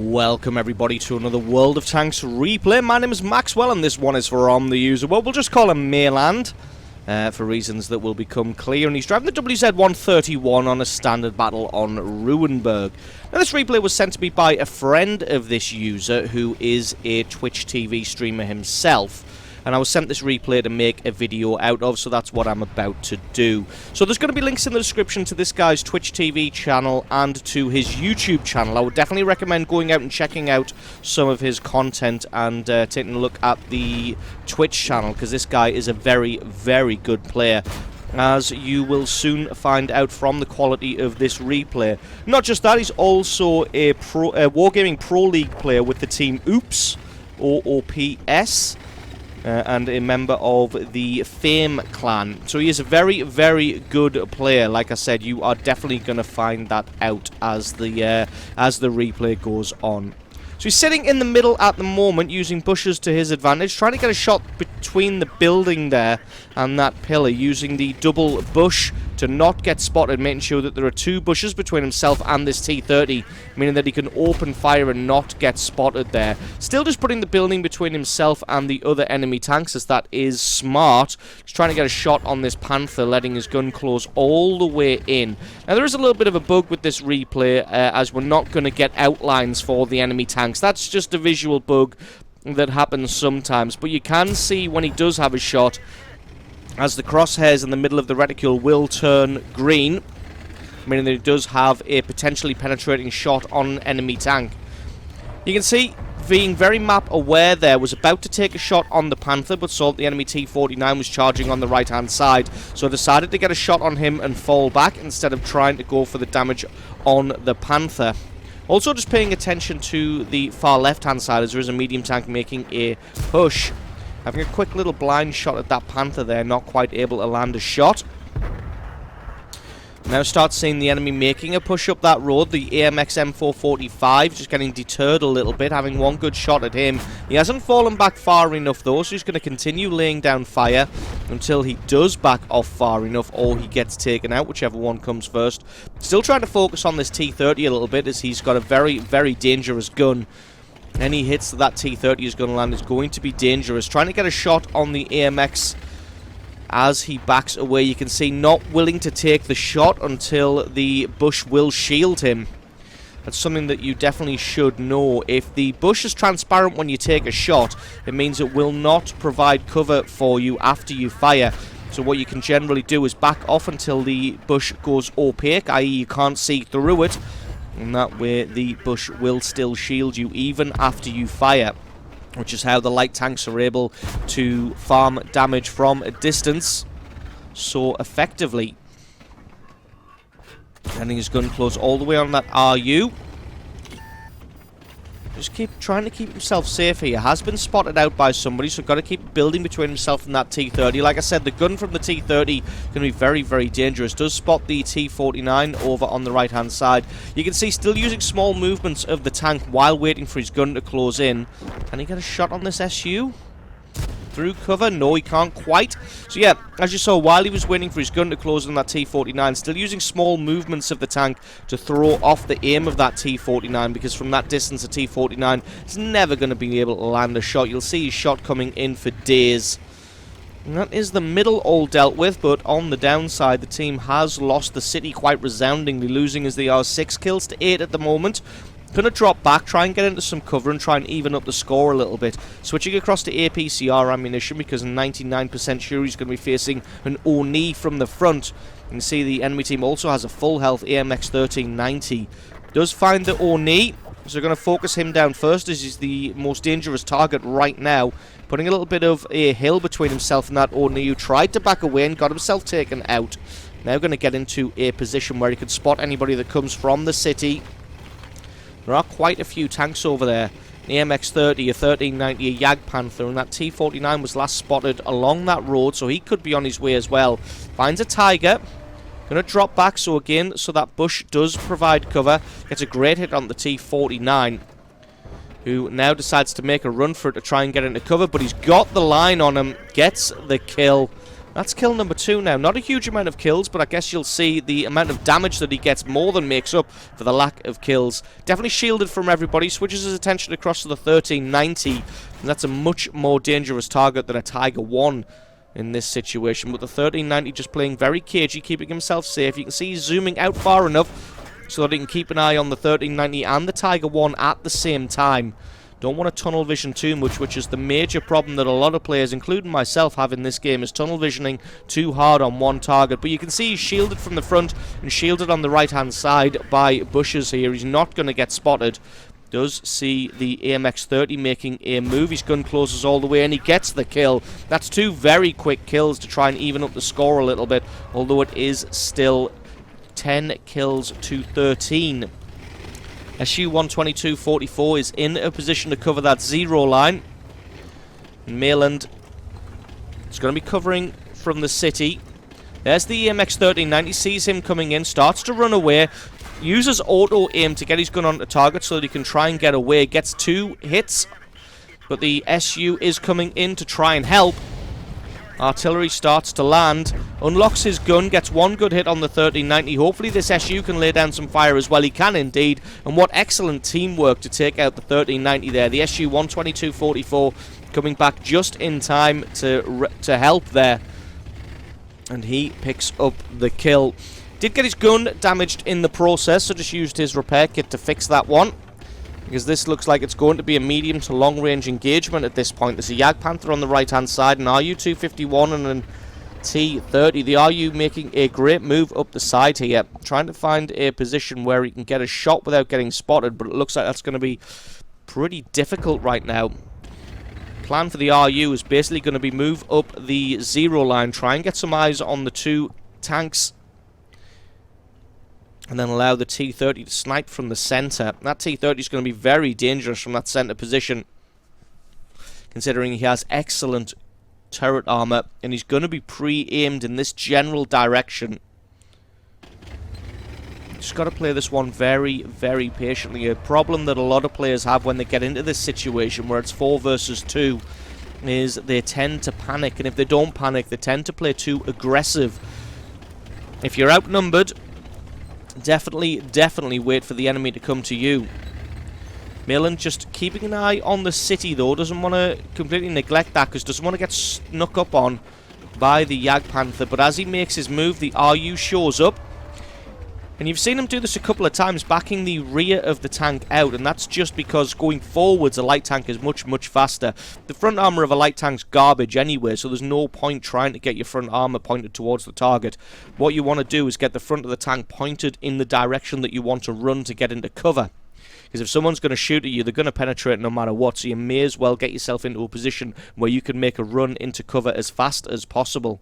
Welcome everybody to another World of Tanks replay. My name is Maxwell and this one is from the user. Well, we'll just call him Mayland for reasons that will become clear. And he's driving the WZ-131 on a standard battle on Ruinberg. Now this replay was sent to me by a friend of this user who is a Twitch TV streamer himself. And I was sent this replay to make a video out of, so that's what I'm about to do. So there's going to be links in the description to this guy's Twitch TV channel and to his YouTube channel. I would definitely recommend going out and checking out some of his content and taking a look at the Twitch channel, because this guy is a very, very good player, as you will soon find out from the quality of this replay. Not just that, he's also a Wargaming Pro League player with the team Oops, OOPS. And a member of the Fame clan. So he is a very, very good player. Like I said, you are definitely going to find that out as the replay goes on. So he's sitting in the middle at the moment, using bushes to his advantage, trying to get a shot between the building there and that pillar, using the double bush to not get spotted, making sure that there are two bushes between himself and this T-30, meaning that he can open fire and not get spotted there. Still just putting the building between himself and the other enemy tanks, as that is smart. He's trying to get a shot on this Panther, letting his gun close all the way in. Now there is a little bit of a bug with this replay, as we're not going to get outlines for the enemy tanks. That's just a visual bug that happens sometimes, but you can see when he does have a shot, as the crosshairs in the middle of the reticule will turn green, meaning that it does have a potentially penetrating shot on an enemy tank. You can see, being very map aware there, was about to take a shot on the Panther, but saw that the enemy T-49 was charging on the right hand side, so decided to get a shot on him and fall back instead of trying to go for the damage on the Panther. Also just paying attention to the far left hand side, as there is a medium tank making a push. Having a quick little blind shot at that Panther there, not quite able to land a shot. Now start seeing the enemy making a push up that road. The AMX M445 just getting deterred a little bit, having one good shot at him. He hasn't fallen back far enough though, so he's going to continue laying down fire until he does back off far enough, or he gets taken out, whichever one comes first. Still trying to focus on this T-30 a little bit, as he's got a very, very dangerous gun. Any hits that T-30 is going to land is going to be dangerous. Trying to get a shot on the AMX as he backs away. You can see not willing to take the shot until the bush will shield him. That's something that you definitely should know. If the bush is transparent when you take a shot, it means it will not provide cover for you after you fire. So what you can generally do is back off until the bush goes opaque, i.e. you can't see through it. And that way the bush will still shield you even after you fire, which is how the light tanks are able to farm damage from a distance so effectively. Getting his gun close all the way on that RU. Just keep trying to keep himself safe here. Has been spotted out by somebody, so got to keep building between himself and that T-30. Like I said, the gun from the T-30 is going to be very, very dangerous. Does spot the T-49 over on the right-hand side. You can see still using small movements of the tank while waiting for his gun to close in. Can he get a shot on this SU? Through cover? No, he can't quite. So yeah, as you saw, while he was waiting for his gun to close on that T-49, still using small movements of the tank to throw off the aim of that T-49, because from that distance, the T-49 is never going to be able to land a shot. You'll see his shot coming in for days. And that is the middle all dealt with, but on the downside, the team has lost the city quite resoundingly, losing as they are 6 kills to 8 at the moment. Going to drop back, try and get into some cover and try and even up the score a little bit. Switching across to APCR ammunition, because I'm 99% sure he's going to be facing an Oni from the front. You can see the enemy team also has a full health AMX 1390. Does find the Oni, so they're going to focus him down first, as he's the most dangerous target right now. Putting a little bit of a hill between himself and that Oni, who tried to back away and got himself taken out. Now going to get into a position where he could spot anybody that comes from the city. There are quite a few tanks over there. The MX-30, a 1390, a Jag Panther, and that T-49 was last spotted along that road, so he could be on his way as well. Finds a Tiger. Going to drop back, so again, so that bush does provide cover. Gets a great hit on the T-49, who now decides to make a run for it to try and get into cover, but he's got the line on him. Gets the kill. That's kill number 2 now. Not a huge amount of kills, but I guess you'll see the amount of damage that he gets more than makes up for the lack of kills. Definitely shielded from everybody. Switches his attention across to the 1390. And that's a much more dangerous target than a Tiger 1 in this situation. But the 1390 just playing very cagey, keeping himself safe. You can see he's zooming out far enough so that he can keep an eye on the 1390 and the Tiger 1 at the same time. Don't want to tunnel vision too much, which is the major problem that a lot of players, including myself, have in this game, is tunnel visioning too hard on one target. But you can see he's shielded from the front and shielded on the right-hand side by bushes here. He's not going to get spotted. Does see the AMX-30 making a move. His gun closes all the way and he gets the kill. That's 2 very quick kills to try and even up the score a little bit, although it is still 10 kills to 13. SU-122-44 is in a position to cover that 0 line. Mayland is going to be covering from the city. There's the AMX-1390, sees him coming in, starts to run away, uses auto-aim to get his gun onto target so that he can try and get away. Gets 2 hits, but the SU is coming in to try and help. Artillery starts to land, unlocks his gun, gets 1 good hit on the 1390. Hopefully this SU can lay down some fire as well. He can indeed, and what excellent teamwork to take out the 1390 there. The SU-122-44 coming back just in time to help there, and he picks up the kill. Did get his gun damaged in the process, so just used his repair kit to fix that one, because this looks like it's going to be a medium to long range engagement at this point. There's a Jagdpanther on the right hand side, an RU-251 and a T-30. The RU making a great move up the side here, trying to find a position where he can get a shot without getting spotted, but it looks like that's going to be pretty difficult right now. Plan for the RU is basically going to be move up the 0 line, try and get some eyes on the 2 tanks, and then allow the T-30 to snipe from the centre. That T-30 is going to be very dangerous from that centre position, considering he has excellent turret armour, and he's going to be pre-aimed in this general direction. Just got to play this one very, very patiently. A problem that a lot of players have when they get into this situation where it's 4 versus 2 is they tend to panic, and if they don't panic, they tend to play too aggressive. If you're outnumbered, definitely wait for the enemy to come to you. Mayland just keeping an eye on the city though, doesn't want to completely neglect that, because doesn't want to get snuck up on by the Jagdpanther. But as he makes his move, the RU shows up, and you've seen him do this a couple of times, backing the rear of the tank out, and that's just because going forwards a light tank is much faster. The front armour of a light tank's garbage anyway, so there's no point trying to get your front armour pointed towards the target. What you want to do is get the front of the tank pointed in the direction that you want to run to get into cover. Because if someone's going to shoot at you, they're going to penetrate no matter what, so you may as well get yourself into a position where you can make a run into cover as fast as possible.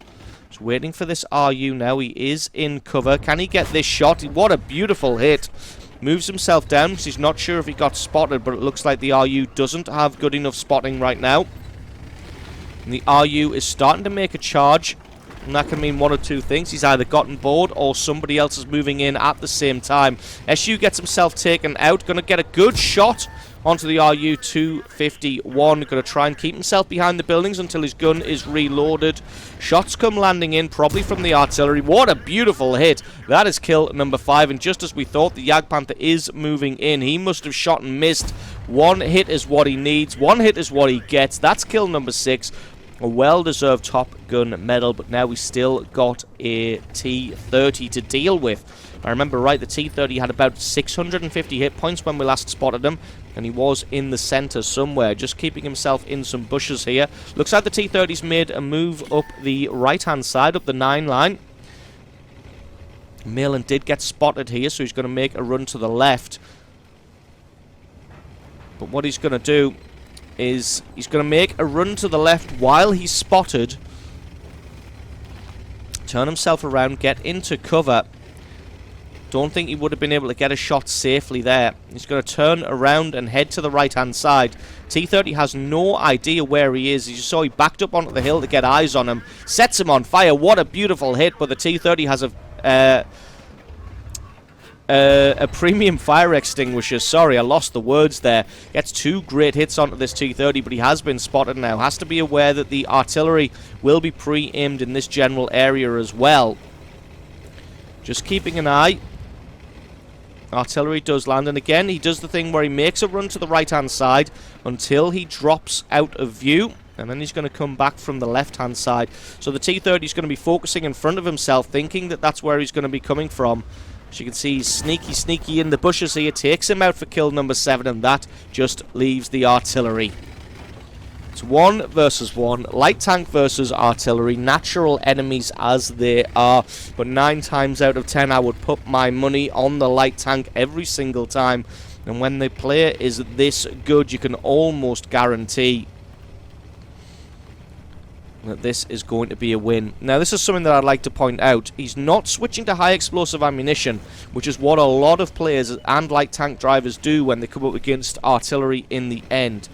Just waiting for this RU now. He is in cover. Can he get this shot? What a beautiful hit. Moves himself down because he's not sure if he got spotted, but it looks like the RU doesn't have good enough spotting right now. And the RU is starting to make a charge, and that can mean one of 2 things. He's either gotten bored or somebody else is moving in at the same time. SU gets himself taken out. Going to get a good shot onto the RU-251. Going to try and keep himself behind the buildings until his gun is reloaded. Shots come landing in, probably from the artillery. What a beautiful hit. That is kill number 5, and just as we thought, the Jagdpanther is moving in. He must have shot and missed. 1 hit is what he needs. 1 hit is what he gets. That's kill number 6. A well-deserved Top Gun medal, but now we still got a T-30 to deal with. If I remember right, the T-30 had about 650 hit points when we last spotted him, and he was in the centre somewhere, just keeping himself in some bushes here. Looks like the T-30's made a move up the right-hand side, up the 9 line. Mayland did get spotted here, so he's going to make a run to the left. But what he's going to do is he's going to make a run to the left while he's spotted, turn himself around, get into cover. Don't think he would have been able to get a shot safely there. He's going to turn around and head to the right-hand side. T-30 has no idea where he is. As you saw, he backed up onto the hill to get eyes on him. Sets him on fire. What a beautiful hit, but the T-30 has a a premium fire extinguisher. Sorry, I lost the words there. Gets 2 great hits onto this T-30, but he has been spotted now. Has to be aware that the artillery will be pre-aimed in this general area as well. Just keeping an eye. Artillery does land, and again, he does the thing where he makes a run to the right-hand side until he drops out of view, and then he's going to come back from the left-hand side. So the T-30 is going to be focusing in front of himself, thinking that that's where he's going to be coming from. As you can see, he's sneaky in the bushes here, takes him out for kill number 7, and that just leaves the artillery. It's 1 versus 1, light tank versus artillery, natural enemies as they are, but 9 times out of 10 I would put my money on the light tank every single time, and when the player is this good, you can almost guarantee that this is going to be a win. Now, this is something that I'd like to point out. He's not switching to high explosive ammunition, which is what a lot of players and light tank drivers do when they come up against artillery in the end.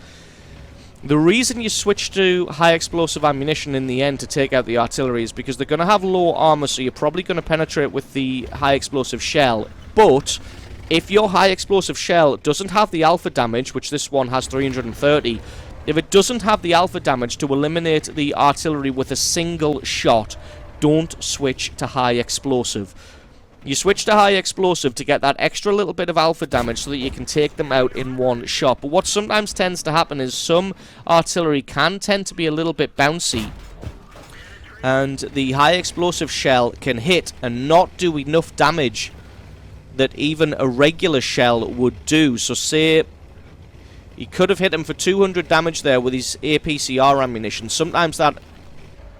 The reason you switch to high explosive ammunition in the end to take out the artillery is because they're going to have low armor, so you're probably going to penetrate with the high explosive shell. But if your high explosive shell doesn't have the alpha damage, which this one has 330, if it doesn't have the alpha damage to eliminate the artillery with a single shot, don't switch to high explosive. You switch to high explosive to get that extra little bit of alpha damage so that you can take them out in one shot. But what sometimes tends to happen is some artillery can tend to be a little bit bouncy, and the high explosive shell can hit and not do enough damage that even a regular shell would do. So say he could have hit him for 200 damage there with his APCR ammunition. Sometimes that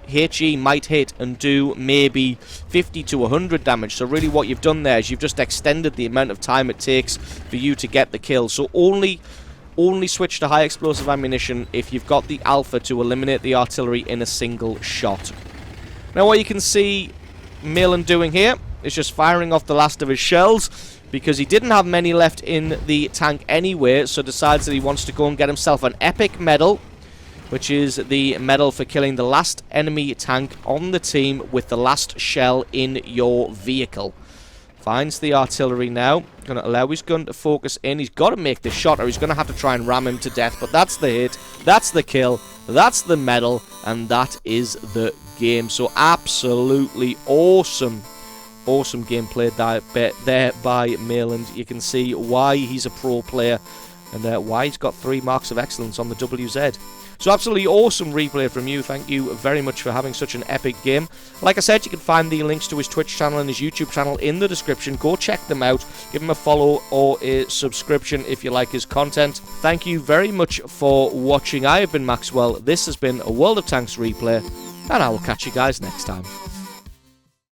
HE might hit and do maybe 50 to 100 damage. So really what you've done there is you've just extended the amount of time it takes for you to get the kill. So only switch to high explosive ammunition if you've got the alpha to eliminate the artillery in a single shot. Now what you can see Malin doing here is just firing off the last of his shells, because he didn't have many left in the tank anyway, so decides that he wants to go and get himself an epic medal, which is the medal for killing the last enemy tank on the team with the last shell in your vehicle. Finds the artillery now. Going to allow his gun to focus in. He's got to make this shot or he's going to have to try and ram him to death. But that's the hit. That's the kill. That's the medal. And that is the game. So absolutely awesome. Awesome gameplay there by Mayland. You can see why he's a pro player and why he's got 3 marks of excellence on the WZ. So absolutely awesome replay from you. Thank you very much for having such an epic game. Like I said, you can find the links to his Twitch channel and his YouTube channel in the description. Go check them out. Give him a follow or a subscription if you like his content. Thank you very much for watching. I have been Maxwell. This has been a World of Tanks replay, and I will catch you guys next time.